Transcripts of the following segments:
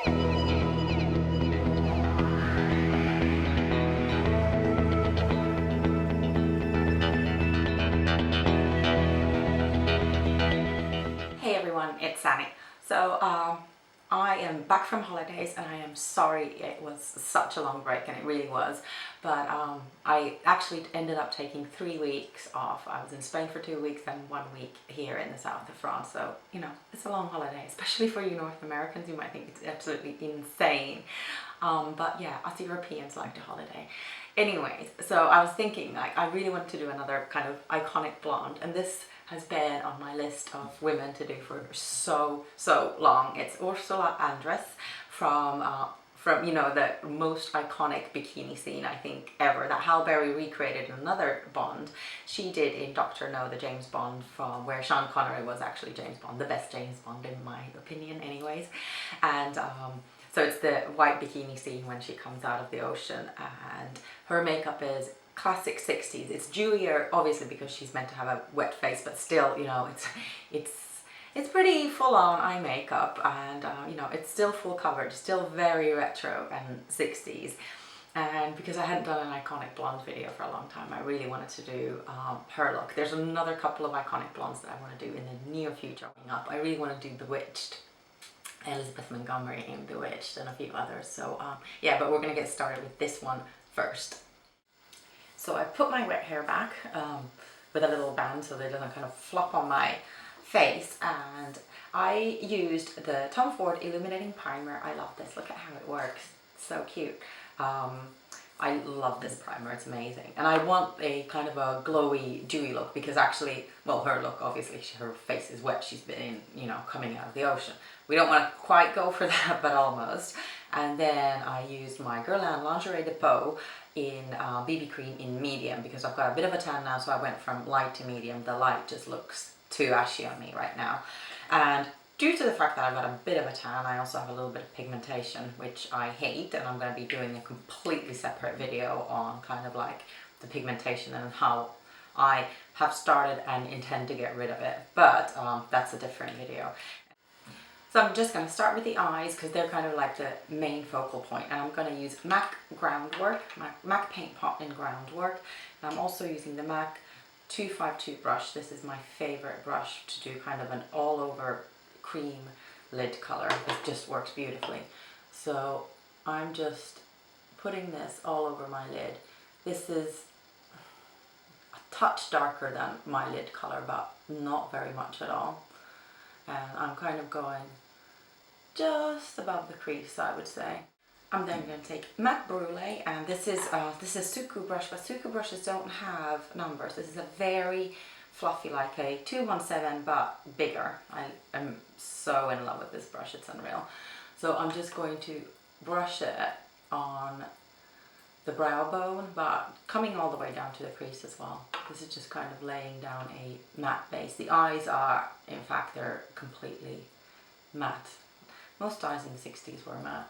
Hey everyone, it's Sanni. So I am back from holidays and I am sorry it was such a long break, and it really was, but I actually ended up taking 3 weeks off. I was in Spain for 2 weeks and 1 week here in the south of France, so you know, it's a long holiday, especially for you North Americans. You might think it's absolutely insane, but yeah, us Europeans like to holiday. Anyways, so I was thinking, like, I really want to do another kind of iconic blonde, and this has been on my list of women to do for so long. It's Ursula Andress from you know, the most iconic bikini scene I think ever, that Halle Berry recreated in another Bond. She did in Dr. No, the James Bond, from where Sean Connery was actually James Bond, the best James Bond in my opinion anyways. And so it's the white bikini scene when she comes out of the ocean, and her makeup is classic 60s. It's dewier obviously because she's meant to have a wet face, but still, you know, it's pretty full-on eye makeup, and you know, it's still full coverage, still very retro and 60s. And because I hadn't done an iconic blonde video for a long time, I really wanted to do her look. There's another couple of iconic blondes that I want to do in the near future coming up. I really want to do Bewitched, Elizabeth Montgomery in Bewitched, and a few others. So yeah, but we're gonna get started with this one first. So I put my wet hair back with a little band so that it doesn't kind of flop on my face, and I used the Tom Ford Illuminating Primer. I love this, look at how it works, so cute. I love this primer, it's amazing. And I want a kind of a glowy, dewy look because actually, well, her look, obviously, her face is wet. She's been, you know, coming out of the ocean. We don't want to quite go for that, but almost. And then I used my Guerlain Lingerie de Peau in BB cream in medium because I've got a bit of a tan now, so I went from light to medium. The light just looks too ashy on me right now. And due to the fact that I've got a bit of a tan, I also have a little bit of pigmentation, which I hate, and I'm going to be doing a completely separate video on kind of like the pigmentation and how I have started and intend to get rid of it, but that's a different video. So I'm just going to start with the eyes because they're kind of like the main focal point, and I'm going to use MAC Groundwork, MAC Paintpot in Groundwork, and I'm also using the MAC 252 brush. This is my favorite brush to do kind of an all over cream lid color. It just works beautifully. So I'm just putting this all over my lid. This is a touch darker than my lid color, but not very much at all. And I'm kind of going just above the crease, I would say. I'm then going to take MAC Brule, and this is Suku brush, but Suku brushes don't have numbers. This is a very fluffy, like a 217, but bigger. I am so in love with this brush, it's unreal. So I'm just going to brush it on the brow bone, but coming all the way down to the crease as well. This is just kind of laying down a matte base. The eyes are, in fact, they're completely matte. Most eyes in the 60s were matte.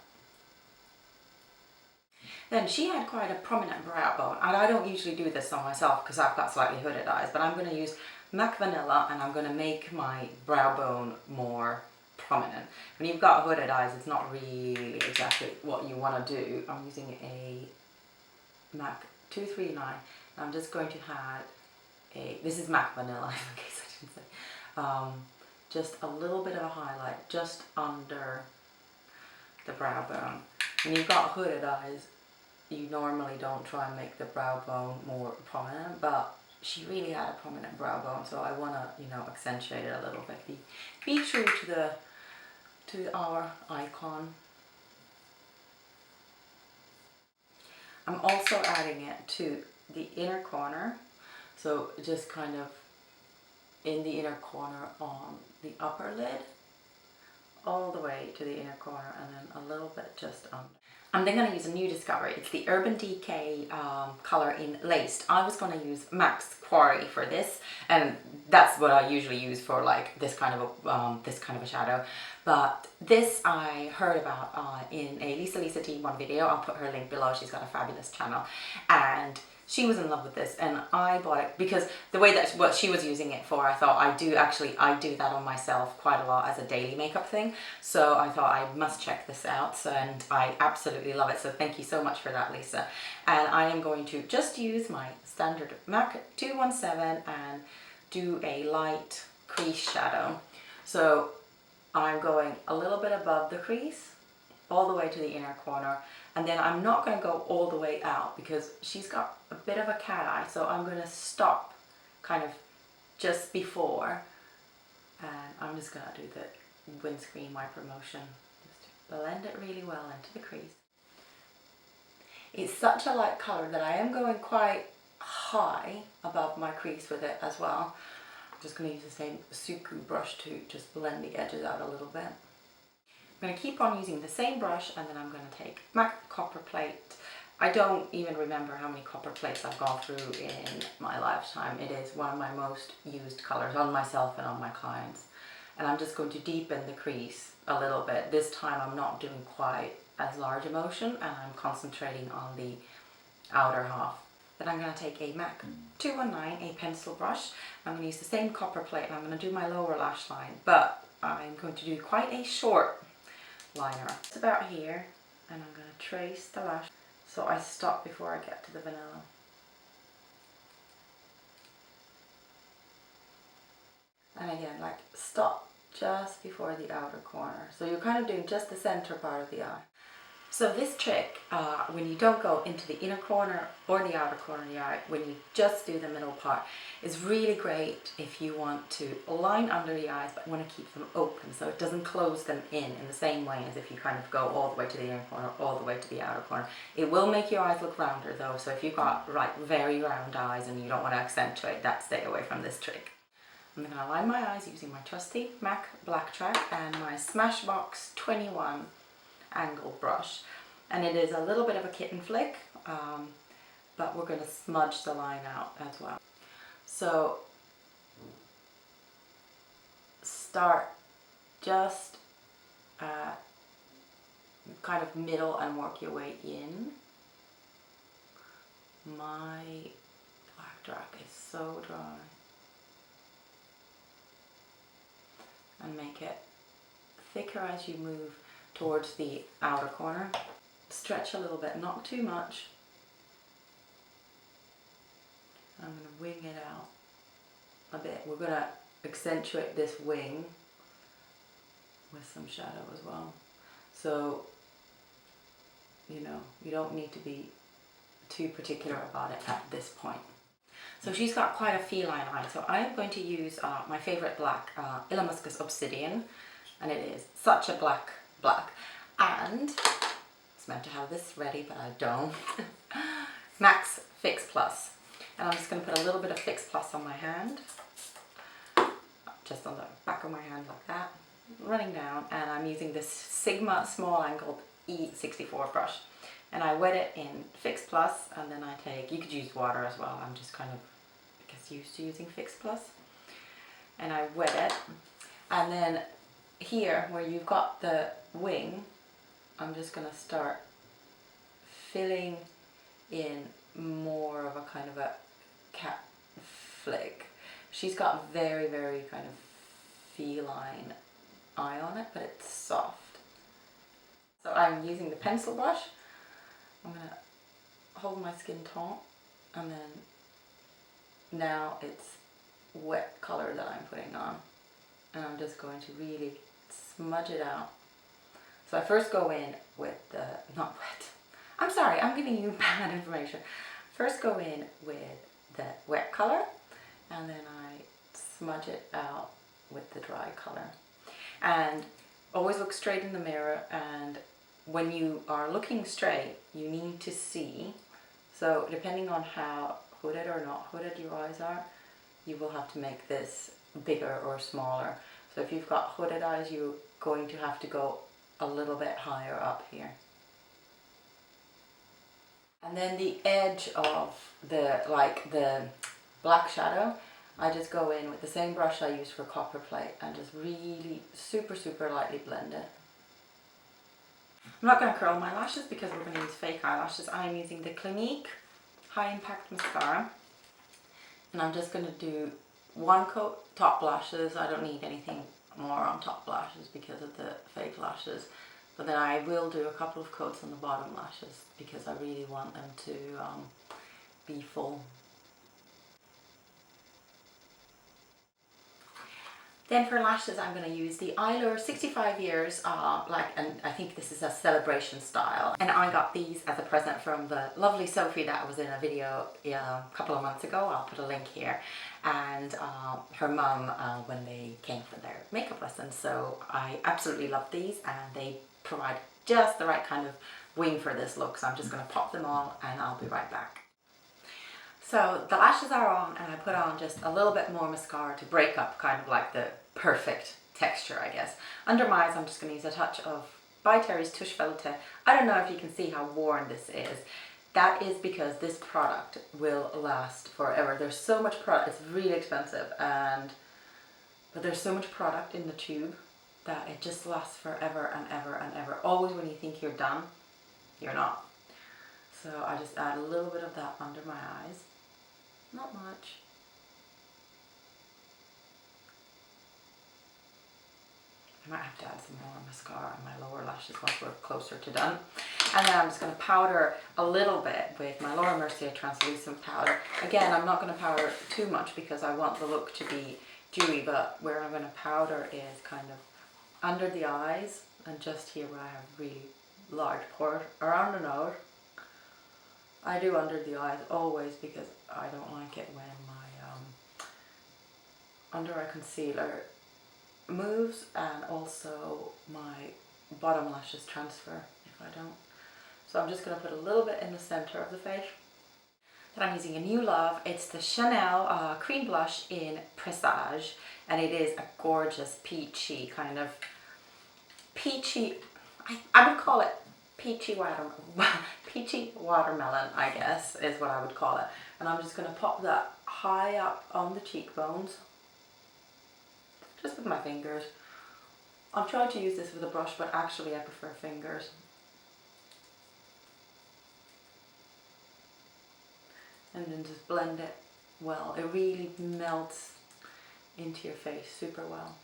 Then she had quite a prominent brow bone, and I don't usually do this on myself because I've got slightly hooded eyes, but I'm going to use MAC Vanilla, and I'm going to make my brow bone more prominent. When you've got hooded eyes, it's not really exactly what you want to do. I'm using a MAC 239, and I'm just going to add this is MAC Vanilla in case I didn't say, just a little bit of a highlight just under the brow bone. When you've got hooded eyes, you normally don't try and make the brow bone more prominent, but she really had a prominent brow bone, so I want to, you know, accentuate it a little bit. Be true to our icon. I'm also adding it to the inner corner, so just kind of in the inner corner on the upper lid, all the way to the inner corner, and then a little bit just under. I'm then going to use a new discovery. It's the Urban Decay color in Laced. I was going to use Max Quarry for this, and that's what I usually use for like this kind of a shadow. But this I heard about in a Lisa T1 video. I'll put her link below. She's got a fabulous channel, and she was in love with this, and I bought it because the way that what she was using it for, I thought I do that on myself quite a lot as a daily makeup thing. So I thought I must check this out. So, and I absolutely love it. So thank you so much for that, Lisa. And I am going to just use my standard MAC 217 and do a light crease shadow. So I'm going a little bit above the crease, all the way to the inner corner, and then I'm not going to go all the way out because she's got a bit of a cat eye, so I'm going to stop kind of just before, and I'm just going to do the windscreen wiper motion just to blend it really well into the crease. It's such a light color that I am going quite high above my crease with it as well. I'm just going to use the same Suku brush to just blend the edges out a little bit. I'm going to keep on using the same brush, and then I'm going to take MAC Copperplate. I don't even remember how many Copperplates I've gone through in my lifetime. It is one of my most used colors on myself and on my clients. And I'm just going to deepen the crease a little bit. This time I'm not doing quite as large a motion, and I'm concentrating on the outer half. Then I'm going to take a MAC 219, a pencil brush. I'm going to use the same Copperplate, and I'm going to do my lower lash line, but I'm going to do quite a short liner. It's about here, and I'm going to trace the lash. So I stop before I get to the vanilla. And again, like stop just before the outer corner. So you're kind of doing just the center part of the eye. So this trick, when you don't go into the inner corner or the outer corner of the eye, when you just do the middle part, is really great if you want to line under the eyes but want to keep them open so it doesn't close them in the same way as if you kind of go all the way to the inner corner, all the way to the outer corner. It will make your eyes look rounder though, so if you've got like very round eyes and you don't want to accentuate that, stay away from this trick. I'm going to line my eyes using my trusty MAC Blacktrack and my Smashbox 21 angled brush, and it is a little bit of a kitten flick, but we're going to smudge the line out as well. So start just kind of middle and work your way in. My Blacktrack is so dry, and make it thicker as you move towards the outer corner. Stretch a little bit, not too much. I'm going to wing it out a bit. We're going to accentuate this wing with some shadow as well. So, you know, you don't need to be too particular about it at this point. So she's got quite a feline eye, so I'm going to use my favorite black, Illamasqua's Obsidian, and it is such a black, and it's meant to have this ready, but I don't. Max Fix Plus, and I'm just going to put a little bit of Fix Plus on my hand, just on the back of my hand like that, running down, and I'm using this Sigma small angled E64 brush, and I wet it in Fix Plus, and then I take, you could use water as well, I'm just kind of, I guess, used to using Fix Plus, and I wet it, and then here where you've got the wing, I'm just going to start filling in more of a kind of a cat flick. She's got very, very kind of feline eye on it, but it's soft. So I'm using the pencil brush. I'm going to hold my skin taut, and then now it's wet color that I'm putting on, and I'm just going to really smudge it out. So I first go in with the, not wet, I'm sorry, I'm giving you bad information. First go in with the wet color, and then I smudge it out with the dry color. And always look straight in the mirror, and when you are looking straight, you need to see. So depending on how hooded or not hooded your eyes are, you will have to make this bigger or smaller. So if you've got hooded eyes, you're going to have to go a little bit higher up here. And then the edge of the black shadow, I just go in with the same brush I use for Copperplate and just really super lightly blend it. I'm not going to curl my lashes because we're going to use fake eyelashes. I'm using the Clinique High Impact mascara, and I'm just going to do one coat top lashes. I don't need anything more on top lashes because of the fake lashes, but then I will do a couple of coats on the bottom lashes because I really want them to be full. Then for lashes, I'm going to use the Eyelure 65 years, and I think this is a celebration style. And I got these as a present from the lovely Sophie that was in a video a couple of months ago. I'll put a link here. And her mum when they came for their makeup lessons. So I absolutely love these, and they provide just the right kind of wing for this look. So I'm just going to pop them on and I'll be right back. So the lashes are on, and I put on just a little bit more mascara to break up kind of like the perfect texture, I guess. Under my eyes, I'm just going to use a touch of byTerry's Touche Veloutee. I don't know if you can see how worn this is. That is because this product will last forever. There's so much product, it's really expensive, but there's so much product in the tube that it just lasts forever and ever and ever. Always when you think you're done, you're not. So I just add a little bit of that under my eyes. Not much. I might have to add some more mascara on my lower lashes once we're closer to done. And then I'm just going to powder a little bit with my Laura Mercier Translucent powder. Again, I'm not going to powder too much because I want the look to be dewy, but where I'm going to powder is kind of under the eyes and just here where I have really large pores, around the nose. I do under the eyes always because I don't like it when my under eye concealer moves, and also my bottom lashes transfer if I don't. So I'm just going to put a little bit in the center of the face. Then I'm using a new love. It's the Chanel cream blush in Presage, and it is a gorgeous peachy kind of peachy, I would call it peachy watermelon, I guess is what I would call it. And I'm just going to pop that high up on the cheekbones, just with my fingers. I've tried to use this with a brush, but actually I prefer fingers. And then just blend it well. It really melts into your face super well.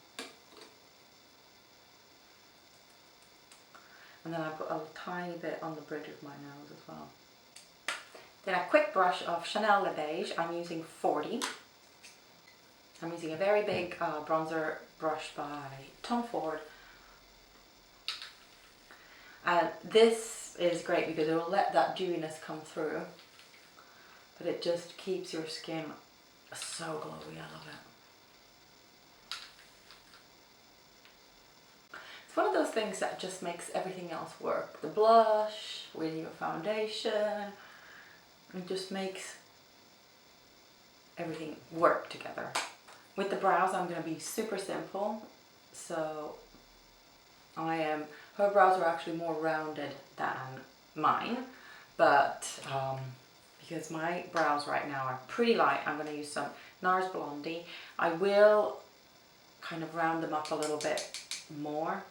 And then I put a tiny bit on the bridge of my nose as well. Then a quick brush of Chanel Le Beige. I'm using 40. I'm using a very big bronzer brush by Tom Ford. And this is great because it will let that dewiness come through, but it just keeps your skin so glowy. I love it. It's one of those things that just makes everything else work. The blush with your foundation, it just makes everything work together. With the brows, I'm going to be super simple. So her brows are actually more rounded than mine, but because my brows right now are pretty light, I'm going to use some Nars Blondie. I will kind of round them up a little bit more,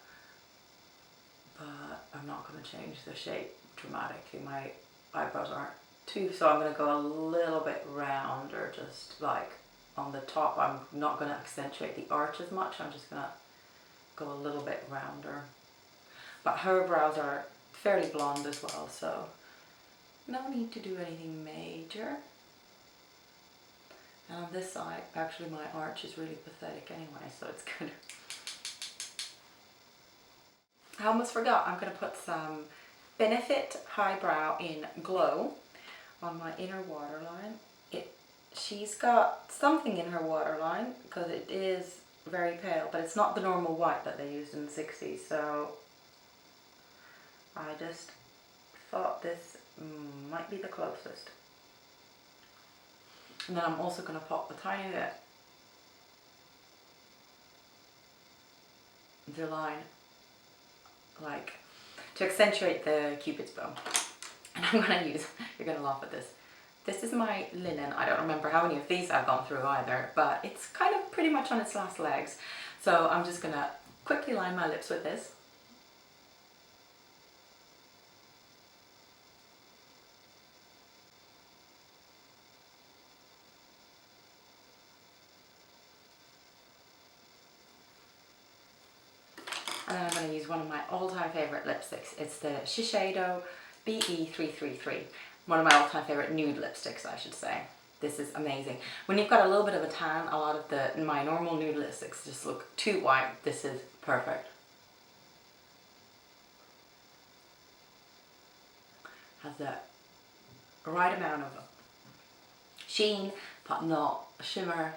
but I'm not going to change the shape dramatically. My eyebrows aren't too, so I'm going to go a little bit rounder, just like on the top. I'm not going to accentuate the arch as much. I'm just going to go a little bit rounder. But her brows are fairly blonde as well, so no need to do anything major. And on this side, actually my arch is really pathetic anyway, so it's good. I almost forgot, I'm going to put some Benefit Highbrow in Glow on my inner waterline. She's got something in her waterline because it is very pale, but it's not the normal white that they used in the 60s, so I just thought this might be the closest. And then I'm also going to pop a tiny bit the line, like to accentuate the cupid's bow. And I'm going to use You're gonna laugh at this. This is my linen. I don't remember how many of these I've gone through either, but it's kind of pretty much on its last legs. So I'm just gonna quickly line my lips with this. And then I'm going to use one of my all-time favourite lipsticks. It's the Shishido BE333. One of my all-time favourite nude lipsticks, I should say. This is amazing. When you've got a little bit of a tan, a lot of my normal nude lipsticks just look too white. This is perfect. Has the right amount of sheen, but not shimmer.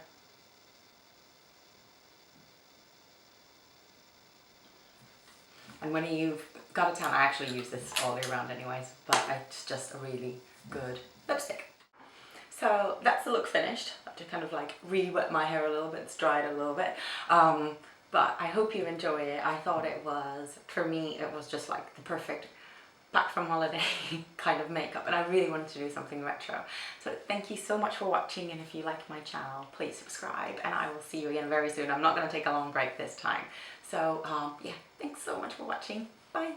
And when you've got a tan, I actually use this all year round anyways, but it's just a really good lipstick. So that's the look finished. I have to kind of like re-wet my hair a little bit, it's dried a little bit. But I hope you enjoy it. I thought it was, for me, it was just like the perfect back from holiday kind of makeup, and I really wanted to do something retro. So thank you so much for watching, and if you like my channel, please subscribe, and I will see you again very soon. I'm not going to take a long break this time. So yeah, thanks so much for watching. Bye.